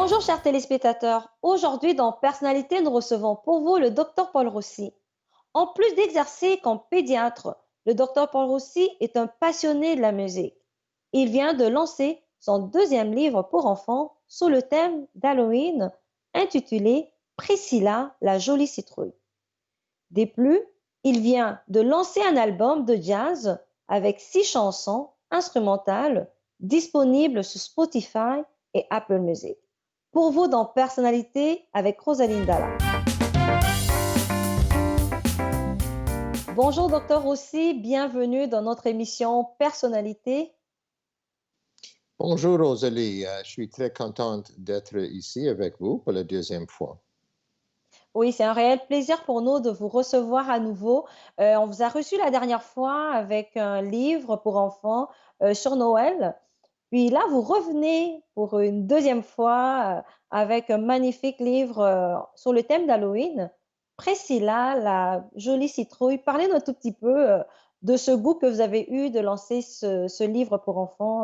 Bonjour chers téléspectateurs. Aujourd'hui dans Personnalité, nous recevons pour vous le docteur Paul Rossi. En plus d'exercer comme pédiatre, le docteur Paul Rossi est un passionné de la musique. Il vient de lancer son deuxième livre pour enfants sous le thème d'Halloween intitulé Priscilla, la jolie citrouille. Des plus, il vient de lancer un album de jazz avec 6 chansons instrumentales disponibles sur Spotify et Apple Music. Pour vous dans Personnalité avec Rosaline Dalla. Bonjour docteur Rossi, bienvenue dans notre émission Personnalité. Bonjour Rosalie, je suis très contente d'être ici avec vous pour la deuxième fois. Oui, c'est un réel plaisir pour nous de vous recevoir à nouveau. On vous a reçu la dernière fois avec un livre pour enfants sur Noël. Puis là, vous revenez pour une deuxième fois avec un magnifique livre sur le thème d'Halloween. Priscilla, la jolie citrouille. Parlez-nous un tout petit peu de ce goût que vous avez eu de lancer ce livre pour enfants,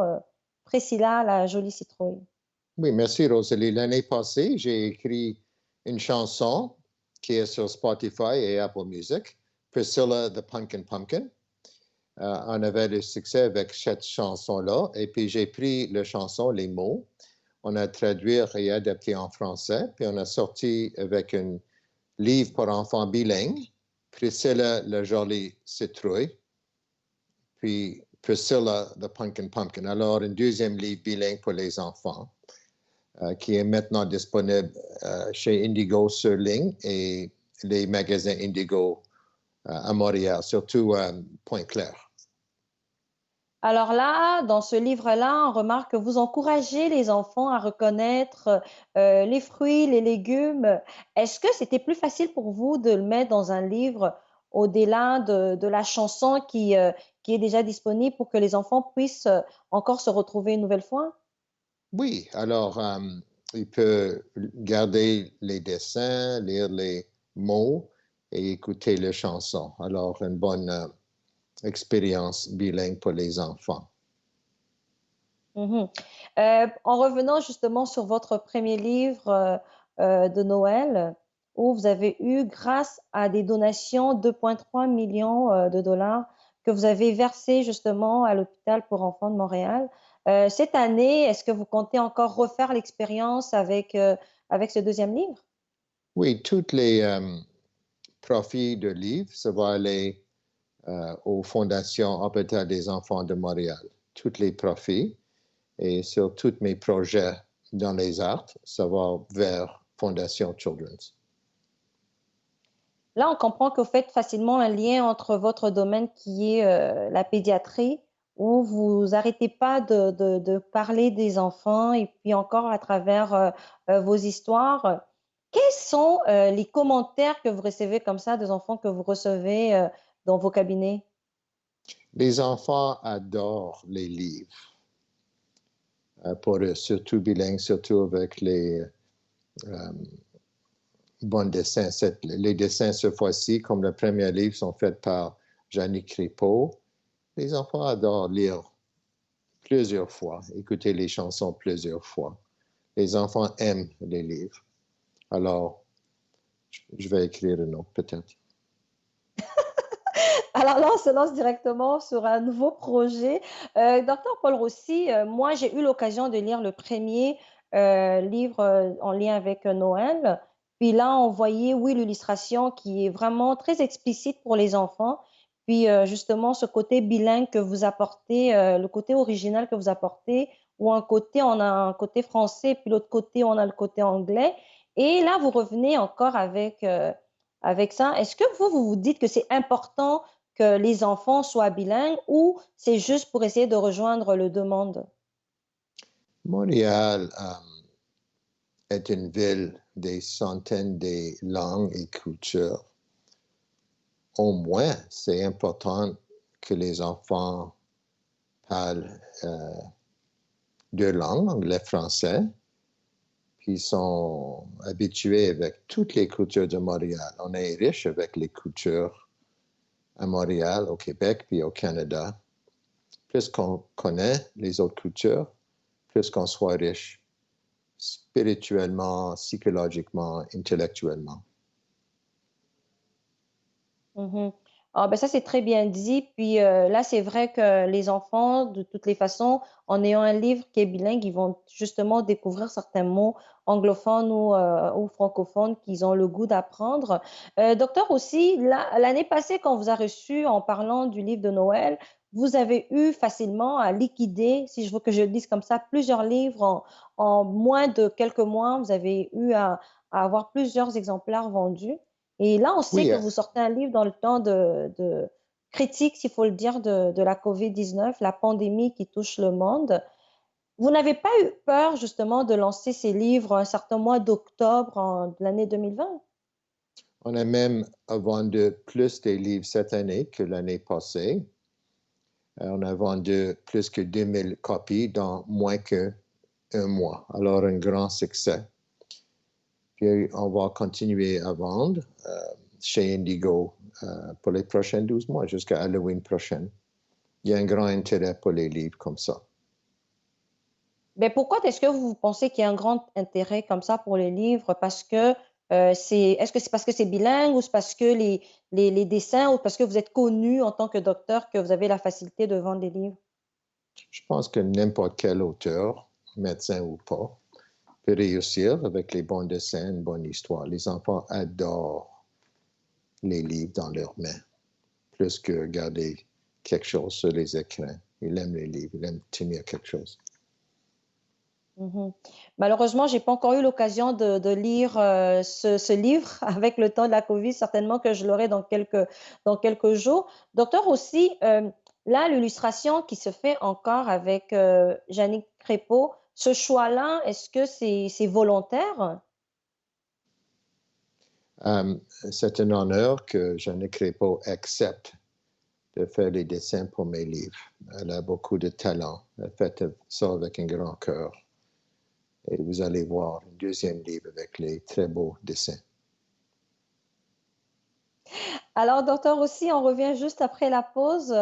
Priscilla, la jolie citrouille. Oui, merci Rosalie. L'année passée, j'ai écrit une chanson qui est sur Spotify et Apple Music, Priscilla the Pumpkin Pumpkin. On avait le succès avec cette chanson-là, et puis j'ai pris la chanson, les mots, on a traduit et adapté en français, puis on a sorti avec un livre pour enfants bilingues, Priscilla la jolie citrouille, puis Priscilla the Pumpkin Pumpkin. Alors, un deuxième livre bilingue pour les enfants qui est maintenant disponible chez Indigo sur ligne et les magasins Indigo à Montréal, surtout Pointe-Claire. Alors là, dans ce livre-là, on remarque que vous encouragez les enfants à reconnaître les fruits, les légumes. Est-ce que c'était plus facile pour vous de le mettre dans un livre au-delà de la chanson qui est déjà disponible pour que les enfants puissent encore se retrouver une nouvelle fois? Oui, alors il peut garder les dessins, lire les mots et écouter les chansons. Alors, une bonne expérience bilingue pour les enfants. Mhm. En revenant justement sur votre premier livre de Noël, où vous avez eu, grâce à des donations, 2,3 millions de dollars que vous avez versés justement à l'hôpital pour enfants de Montréal. Cette année, est-ce que vous comptez encore refaire l'expérience avec ce deuxième livre? Oui, tous les profits de livres, ça va aller aux fondations Hôpital des enfants de Montréal. Tous les profits et sur tous mes projets dans les arts, ça va vers Fondation Children's. Là, on comprend que vous faites facilement un lien entre votre domaine qui est la pédiatrie, où vous arrêtez pas de parler des enfants et puis encore à travers vos histoires. Quels sont les commentaires que vous recevez comme ça des enfants que vous recevez dans vos cabinets? Les enfants adorent les livres pour eux, surtout bilingues, surtout avec les bons dessins. Les dessins cette fois-ci, comme le premier livre, sont faits par Jannick Crépeau. Les enfants adorent lire plusieurs fois, écouter les chansons plusieurs fois. Les enfants aiment les livres. Alors, je vais écrire un autre, peut-être. Alors là, on se lance directement sur un nouveau projet. Docteur Paul Rossi, moi, j'ai eu l'occasion de lire le premier livre en lien avec Noël. Puis là, on voyait, oui, l'illustration qui est vraiment très explicite pour les enfants. Puis justement, ce côté bilingue que vous apportez, le côté original que vous apportez, où un côté, on a un côté français, puis l'autre côté, on a le côté anglais. Et là, vous revenez encore avec ça. Est-ce que vous vous dites que c'est important que les enfants soient bilingues ou c'est juste pour essayer de rejoindre le demande? Montréal est une ville des centaines de langues et cultures. Au moins, c'est important que les enfants parlent deux langues, anglais, français, puis sont habitués avec toutes les cultures de Montréal. On est riche avec les cultures à Montréal, au Québec, puis au Canada. Plus qu'on connaît les autres cultures, plus qu'on soit riche. spirituellement, psychologiquement, intellectuellement. Mhm. Ah, ben ça, c'est très bien dit. Puis là, c'est vrai que les enfants, de toutes les façons, en ayant un livre qui est bilingue, ils vont justement découvrir certains mots anglophones ou francophones qu'ils ont le goût d'apprendre. Docteur, aussi, l'année passée, quand on vous a reçu en parlant du livre de Noël, vous avez eu facilement à liquider, si je veux que je le dise comme ça, plusieurs livres en moins de quelques mois. Vous avez eu à avoir plusieurs exemplaires vendus. Et là, on sait Oui, que vous sortez un livre dans le temps de critique, s'il faut le dire, de la COVID-19, la pandémie qui touche le monde. Vous n'avez pas eu peur justement de lancer ces livres un certain mois d'octobre de l'année 2020? on a même vendu plus de livres cette année que l'année passée. On a vendu plus que 2000 copies dans moins qu'un mois. Alors, un grand succès. Puis, on va continuer à vendre chez Indigo pour les prochains 12 mois, jusqu'à Halloween prochain. Il y a un grand intérêt pour les livres comme ça. Mais pourquoi est-ce que vous pensez qu'il y a un grand intérêt comme ça pour les livres? Parce que est-ce que c'est parce que c'est bilingue ou c'est parce que les dessins ou parce que vous êtes connu en tant que docteur que vous avez la facilité de vendre des livres? Je pense que n'importe quel auteur, médecin ou pas, peut réussir avec les bons dessins, une bonne histoire. Les enfants adorent les livres dans leurs mains, plus que regarder quelque chose sur les écrans. Ils aiment les livres, ils aiment tenir quelque chose. Mhm. Malheureusement, j'ai pas encore eu l'occasion de lire ce livre avec le temps de la COVID. Certainement que je l'aurai dans quelques jours. Docteur, aussi, là, l'illustration qui se fait encore avec Jannick Crépeau, ce choix-là, est-ce que c'est volontaire? C'est un honneur que Jeanne Crépeau accepte de faire les dessins pour mes livres. Elle a beaucoup de talent. Elle fait ça avec un grand cœur. Et vous allez voir un deuxième livre avec les très beaux dessins. Alors, docteur, aussi, on revient juste après la pause.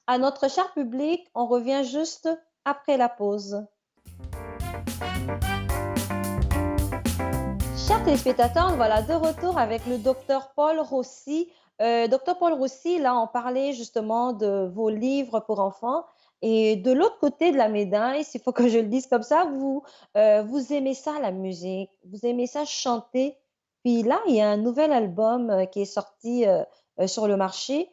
À notre cher public, on revient juste après la pause. Chers téléspectateurs, voilà de retour avec le docteur Paul Rossi. Docteur Paul Rossi, là, on parlait justement de vos livres pour enfants. Et de l'autre côté de la médaille, s'il faut que je le dise comme ça, vous aimez ça, la musique, vous aimez ça chanter. Puis là, il y a un nouvel album qui est sorti sur le marché.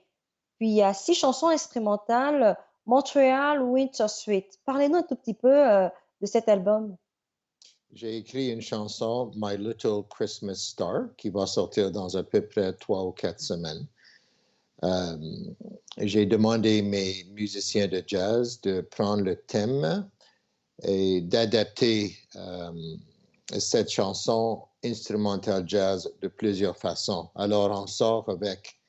Puis il y a 6 chansons instrumentales, Montreal Winter Suite. Parlez-nous un tout petit peu de cet album. J'ai écrit une chanson, My Little Christmas Star, qui va sortir dans à peu près 3 ou 4 semaines. Euh, j'ai demandé à mes musiciens de jazz de prendre le thème et d'adapter cette chanson instrumentale jazz de plusieurs façons. Alors, on sort avec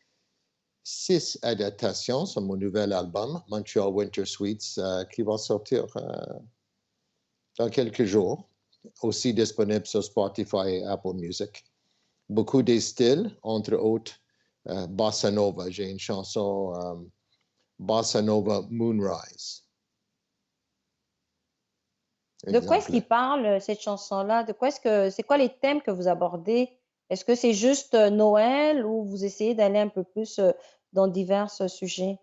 6 adaptations sur mon nouvel album, Montreal Winter Suites, qui va sortir dans quelques jours, aussi disponible sur Spotify et Apple Music. Beaucoup des styles, entre autres Bossa Nova. J'ai une chanson Bossa Nova Moonrise. De quoi est-ce Exemple. qu'il parle, cette chanson-là? C'est quoi les thèmes que vous abordez? Est-ce que c'est juste Noël ou vous essayez d'aller un peu plus dans divers sujets?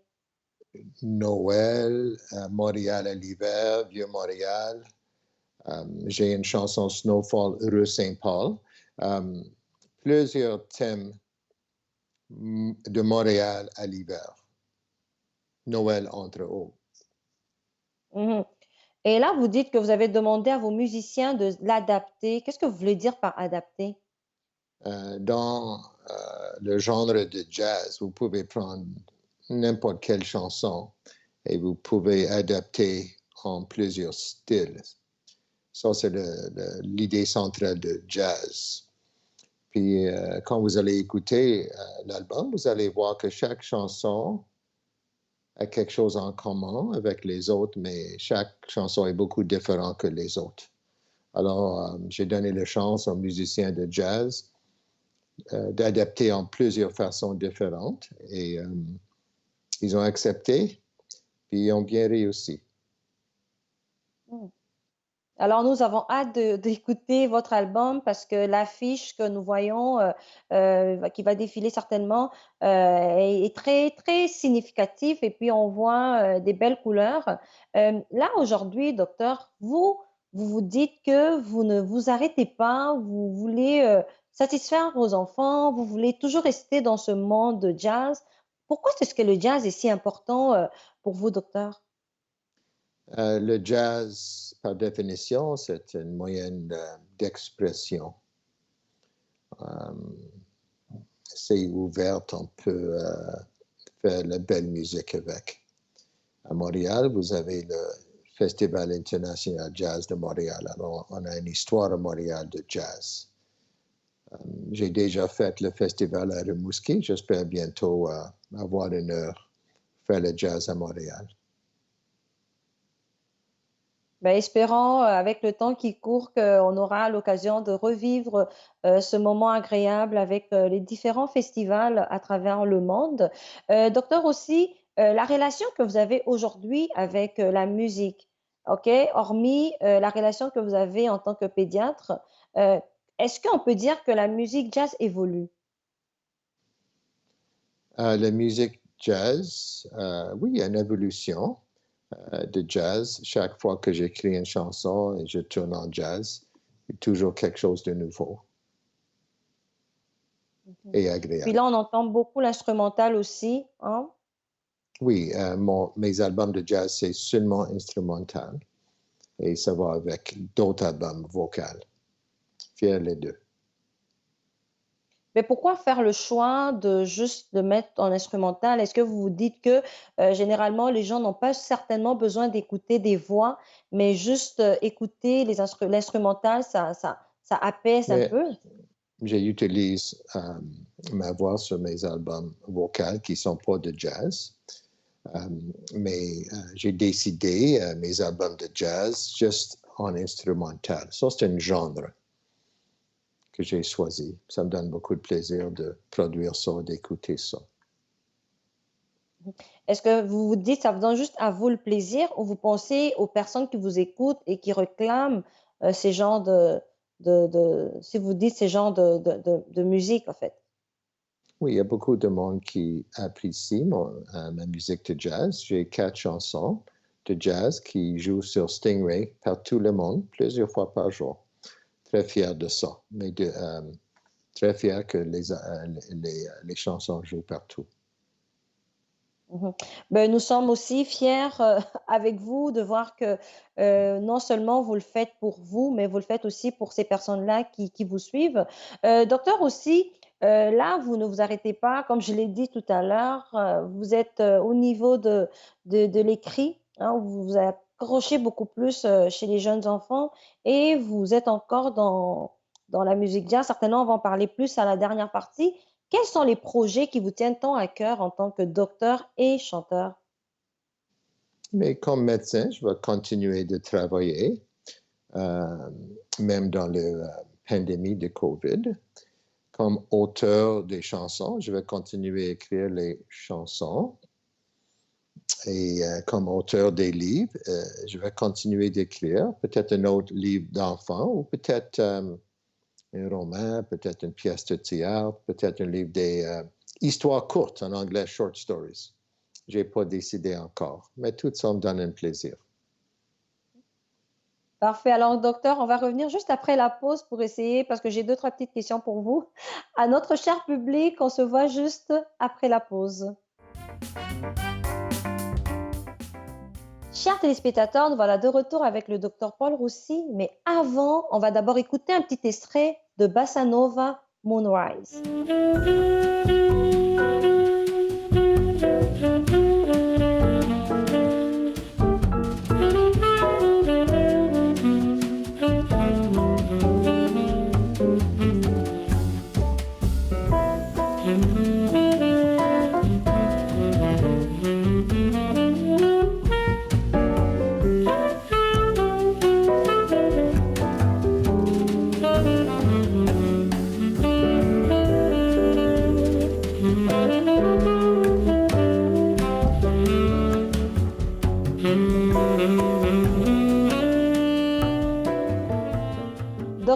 Noël, Montréal à l'hiver, Vieux-Montréal. J'ai une chanson Snowfall, rue Saint-Paul. Plusieurs thèmes de Montréal à l'hiver. Noël entre autres. Mhm. Et là, vous dites que vous avez demandé à vos musiciens de l'adapter. Qu'est-ce que vous voulez dire par adapter? Dans le genre de jazz, vous pouvez prendre n'importe quelle chanson et vous pouvez adapter en plusieurs styles. Ça, c'est l'idée centrale de jazz. Puis, quand vous allez écouter l'album, vous allez voir que chaque chanson a quelque chose en commun avec les autres, mais chaque chanson est beaucoup différente que les autres. Alors, j'ai donné la chance aux musiciens de jazz d'adapter en plusieurs façons différentes et ils ont accepté, puis ils ont bien réussi. Hmm. Alors, nous avons hâte d'écouter votre album parce que l'affiche que nous voyons, qui va défiler certainement, est très, très significative et puis on voit des belles couleurs. Là, aujourd'hui, docteur, vous vous dites que vous ne vous arrêtez pas, vous voulez satisfaire vos enfants, vous voulez toujours rester dans ce monde de jazz. Pourquoi est-ce que le jazz est si important pour vous, docteur? Le jazz, par définition, c'est un moyen d'expression. Euh, c'est ouvert, on peut faire la belle musique avec. À Montréal, vous avez le Festival international jazz de Montréal. Alors, on a une histoire à Montréal de jazz. J'ai déjà fait le festival à Rimouski. J'espère bientôt avoir une heure faire le jazz à Montréal. Ben, espérons, avec le temps qui court, qu'on aura l'occasion de revivre ce moment agréable avec les différents festivals à travers le monde. Docteur, aussi, la relation que vous avez aujourd'hui avec la musique, OK? Hormis la relation que vous avez en tant que pédiatre, euh, est-ce qu'on peut dire que la musique jazz évolue? La musique jazz, oui, il y a une évolution de jazz. Chaque fois que j'écris une chanson et je tourne en jazz, il y a toujours quelque chose de nouveau Mhm. et Puis agréable. là, on entend beaucoup l'instrumental aussi, hein? Oui, mes albums de jazz, c'est seulement instrumental et ça va avec d'autres albums vocaux. Fier les deux. Mais pourquoi faire le choix de juste de mettre en instrumental? Est-ce que vous vous dites que généralement les gens n'ont pas certainement besoin d'écouter des voix, mais juste écouter l'instrumental, ça apaise un Mais peu? j'utilise ma voix sur mes albums vocaux qui ne sont pas de jazz. Euh, mais j'ai décidé mes albums de jazz juste en instrumental. Ça, c'est un genre que j'ai choisi. Ça me donne beaucoup de plaisir de produire ça, d'écouter ça. Est-ce que vous vous dites ça vous donne juste à vous le plaisir ou vous pensez aux personnes qui vous écoutent et qui réclament ces genres si vous dites ces genres de musique en fait? Oui, il y a beaucoup de monde qui apprécie ma musique de jazz. J'ai 4 chansons de jazz qui jouent sur Stingray par tout le monde, plusieurs fois par jour. Très fier de ça, mais très fier que les chansons jouent partout. Mhm. Ben, nous sommes aussi fiers avec vous de voir que non seulement vous le faites pour vous, mais vous le faites aussi pour ces personnes-là qui vous suivent. Docteur aussi, là, vous ne vous arrêtez pas, comme je l'ai dit tout à l'heure, vous êtes au niveau de l'écrit, hein, vous vous accrochez beaucoup plus chez les jeunes enfants et vous êtes encore dans la musique jazz. Certainement, on va en parler plus à la dernière partie. Quels sont les projets qui vous tiennent tant à cœur en tant que docteur et chanteur? Mais comme médecin, je vais continuer de travailler, euh, même dans la pandémie de COVID. Comme auteur des chansons, je vais continuer à écrire les chansons. Et comme auteur des livres, je vais continuer d'écrire peut-être un autre livre d'enfant ou peut-être un roman, peut-être une pièce de théâtre, peut-être un livre des histoires courtes en anglais, short stories. Je n'ai pas décidé encore, mais tout ça me donne un plaisir. Parfait. Alors, docteur, on va revenir juste après la pause pour essayer, parce que j'ai deux, trois petites questions pour vous. À notre cher public, on se voit juste après la pause. Chers téléspectateurs, nous voilà de retour avec le docteur Paul Roussy, mais avant, on va d'abord écouter un petit extrait de Bossa Nova Moonrise.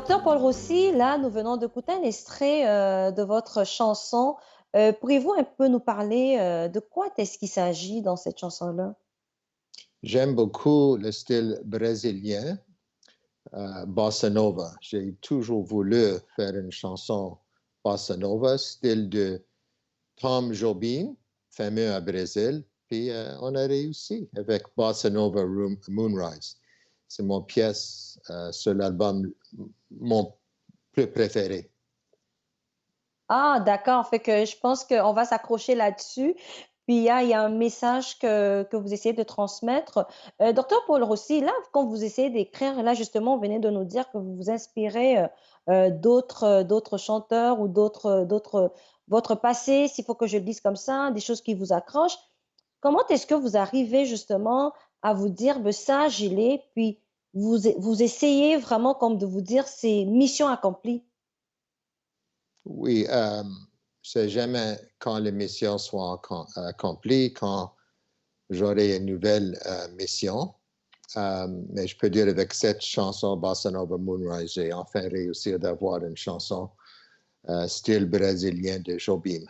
Docteur Paul Rossi, là, nous venons d'écouter un extrait de votre chanson. Pourriez-vous un peu nous parler de quoi est-ce qu'il s'agit dans cette chanson-là? J'aime beaucoup le style brésilien, bossa nova. J'ai toujours voulu faire une chanson bossa nova, style de Tom Jobim, fameux à Brésil. Puis on a réussi avec Bossa Nova Moonrise. C'est mon pièce sur l'album, mon plus préféré. Ah, d'accord. Fait que je pense qu'on va s'accrocher là-dessus. Puis il y a un message que vous essayez de transmettre. Docteur Paul Rossi, là, quand vous essayez d'écrire, là, justement, vous venez de nous dire que vous vous inspirez d'autres chanteurs ou votre passé, s'il faut que je le dise comme ça, des choses qui vous accrochent. Comment est-ce que vous arrivez justement à vous dire, ben, ça, j'y l'ai, puis vous essayez vraiment comme de vous dire, c'est mission accomplie. Oui, c'est jamais quand les missions sont accomplies, quand j'aurai une nouvelle mission. Mais je peux dire avec cette chanson Bossa Nova Moonrise, j'ai enfin réussi d'avoir une chanson style brésilien de Jobim.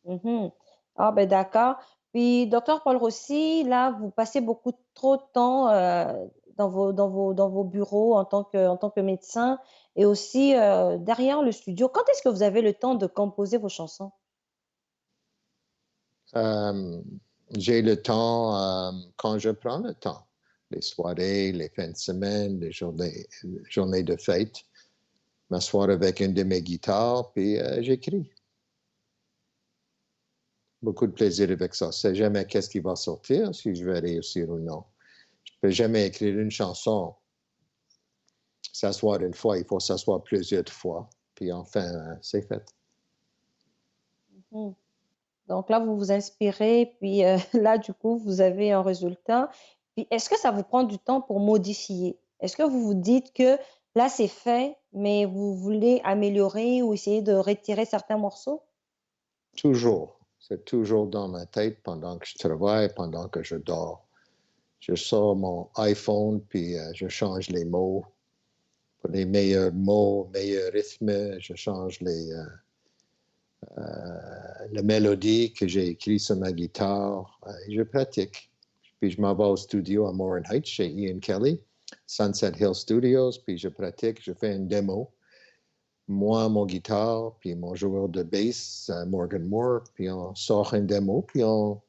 Mhm. Ah, ben d'accord. Puis, docteur Paul Rossi, là, vous passez beaucoup trop de temps dans vos bureaux en tant que médecin et aussi derrière le studio. Quand est-ce que vous avez le temps de composer vos chansons? Euh, j'ai le temps quand je prends le temps, les soirées, les fins de semaine, journées de fête, m'asseoir avec une de mes guitares, puis j'écris. Beaucoup de plaisir avec ça. Je sais jamais qu'est-ce qui va sortir, si je vais réussir ou non. Je peux jamais écrire une chanson, s'asseoir une fois, il faut s'asseoir plusieurs fois, puis enfin, c'est fait. Mhm. Donc là, vous vous inspirez, puis là, du coup, vous avez un résultat. Puis, est-ce que ça vous prend du temps pour modifier? Est-ce que vous vous dites que là, c'est fait, mais vous voulez améliorer ou essayer de retirer certains morceaux? Toujours. C'est toujours dans ma tête pendant que je travaille, pendant que je dors. Je sors mon iPhone, puis je change les mots pour les meilleurs mots, meilleurs rythmes. Je change la mélodie que j'ai écrite sur ma guitare et je pratique. Puis je m'en vais au studio à Morin Heights chez Ian Kelly, Sunset Hill Studios, puis je pratique, je fais une démo. Moi, mon guitare, puis mon joueur de bass, Morgan Moore, puis on sort une démo, puis on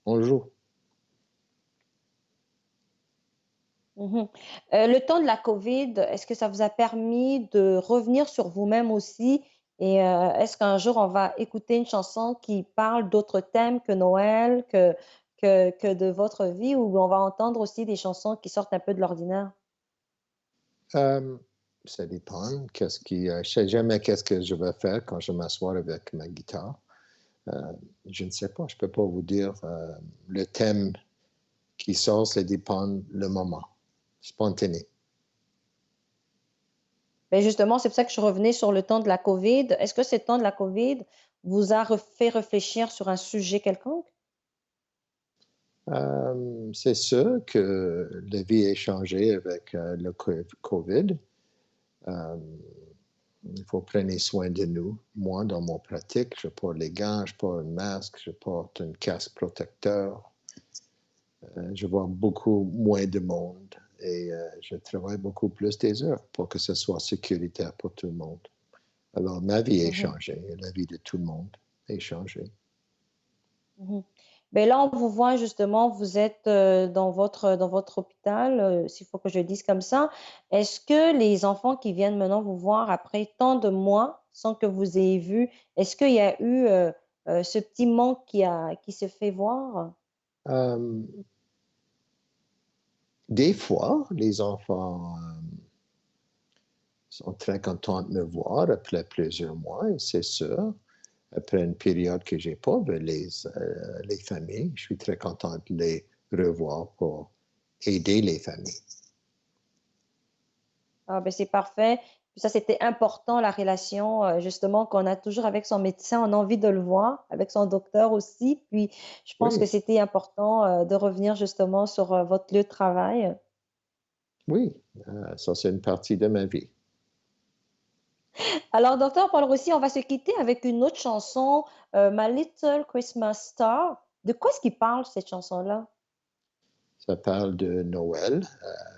joue. Mhm. Le temps de la COVID, est-ce que ça vous a permis de revenir sur vous-même aussi? Et est-ce qu'un jour, on va écouter une chanson qui parle d'autres thèmes que Noël, que de votre vie, ou on va entendre aussi des chansons qui sortent un peu de l'ordinaire? Euh, Ça dépend. Je sais jamais qu'est-ce que je vais faire quand je m'assois avec ma guitare. Euh, je ne sais pas. Je peux pas vous dire. Le thème qui sort, ça dépend le moment. Spontané. Ben justement, c'est pour ça que je revenais sur le temps de la COVID. Est-ce que ce temps de la COVID vous a fait réfléchir sur un sujet quelconque? C'est sûr que la vie a changé avec le COVID. Euh, il faut prendre soin de nous. Moi, dans mon pratique, je porte les gants, je porte un masque, je porte un casque protecteur. Je vois beaucoup moins de monde et je travaille beaucoup plus des heures pour que ce soit sécuritaire pour tout le monde. Alors, ma vie a Mhm, changé et la vie de tout le monde a changé. mhm. Ben là, on vous voit justement, vous êtes dans votre hôpital, s'il faut que je le dise comme ça. Est-ce que les enfants qui viennent maintenant vous voir après tant de mois sans que vous ayez vu, est-ce qu'il y a eu ce petit manque qui se fait voir? Euh, des fois, les enfants sont très contents de me voir après plusieurs mois, et c'est sûr. Après une période que j'ai pas vu les familles, je suis très content de les revoir pour aider les familles. Ah, ben, c'est parfait. Puis ça, c'était important, la relation, justement, qu'on a toujours avec son médecin. On a envie de le voir, avec son docteur aussi. Puis je pense que Oui, c'était important, de revenir justement sur, votre lieu de travail. Oui, ça c'est une partie de ma vie. Alors, docteur Paul Rossi, on va se quitter avec une autre chanson, My Little Christmas Star. De quoi est-ce qu'il parle, cette chanson-là? Ça parle de Noël.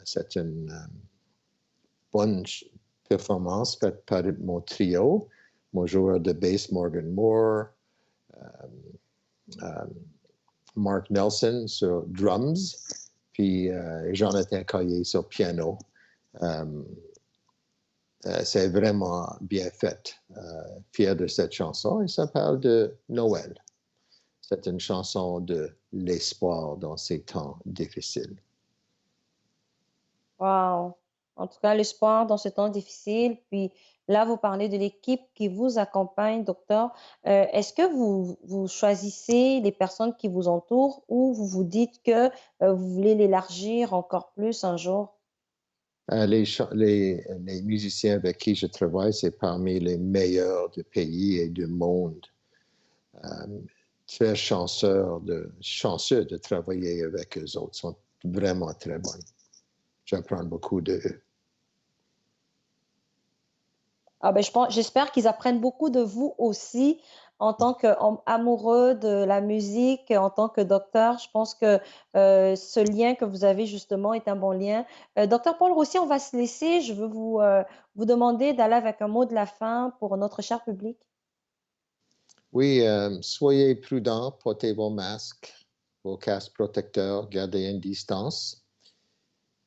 C'est une bonne performance faite par mon trio, mon joueur de bass Morgan Moore, euh, Mark Nelson sur drums, puis Jonathan Caillé sur piano. C'est vraiment bien fait. Fier de cette chanson et ça parle de Noël. C'est une chanson de l'espoir dans ces temps difficiles. Wow! En tout cas, l'espoir dans ce temps difficile. Puis là, vous parlez de l'équipe qui vous accompagne, docteur. Est-ce que vous choisissez les personnes qui vous entourent ou vous vous dites que vous voulez l'élargir encore plus un jour? Les musiciens avec qui je travaille, c'est parmi les meilleurs du pays et du monde. Très chanceux de travailler avec eux autres. Ils sont vraiment très bons. J'apprends beaucoup de eux. Ah ben, j'espère qu'ils apprennent beaucoup de vous aussi en tant qu'amoureux de la musique, en tant que docteur. Je pense que ce lien que vous avez justement est un bon lien. Docteur Paul Rossi, on va se laisser. Je veux vous demander d'aller avec un mot de la fin pour notre cher public. Oui, soyez prudents, portez vos masques, vos casques protecteurs, gardez une distance.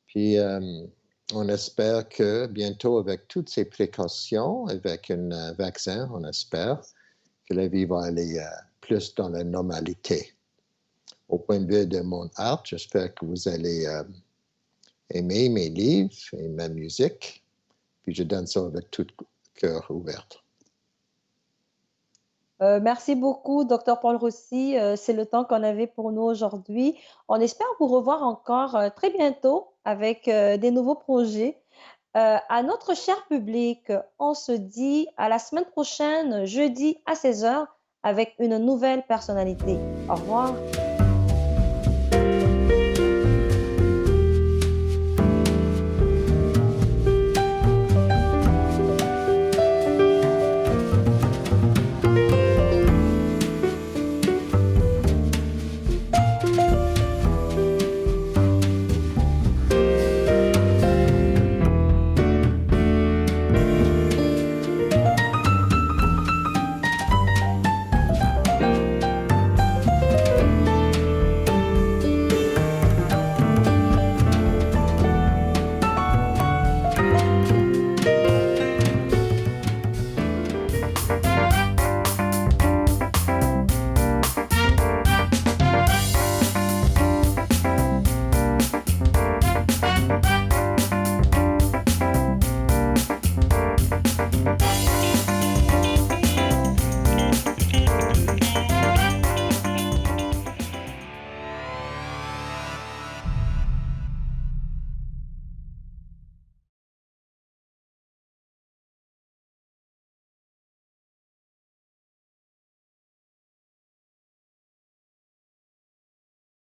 Puis, on espère que bientôt, avec toutes ces précautions, avec un vaccin, on espère que la vie va aller plus dans la normalité. Au point de vue de mon art, j'espère que vous allez aimer mes livres et ma musique. Puis je donne ça avec tout cœur ouvert. Merci beaucoup, docteur Paul Rossi. C'est le temps qu'on avait pour nous aujourd'hui. On espère vous revoir encore très bientôt avec des nouveaux projets. À notre cher public, on se dit à la semaine prochaine, jeudi à 16 heures, avec une nouvelle personnalité. Au revoir.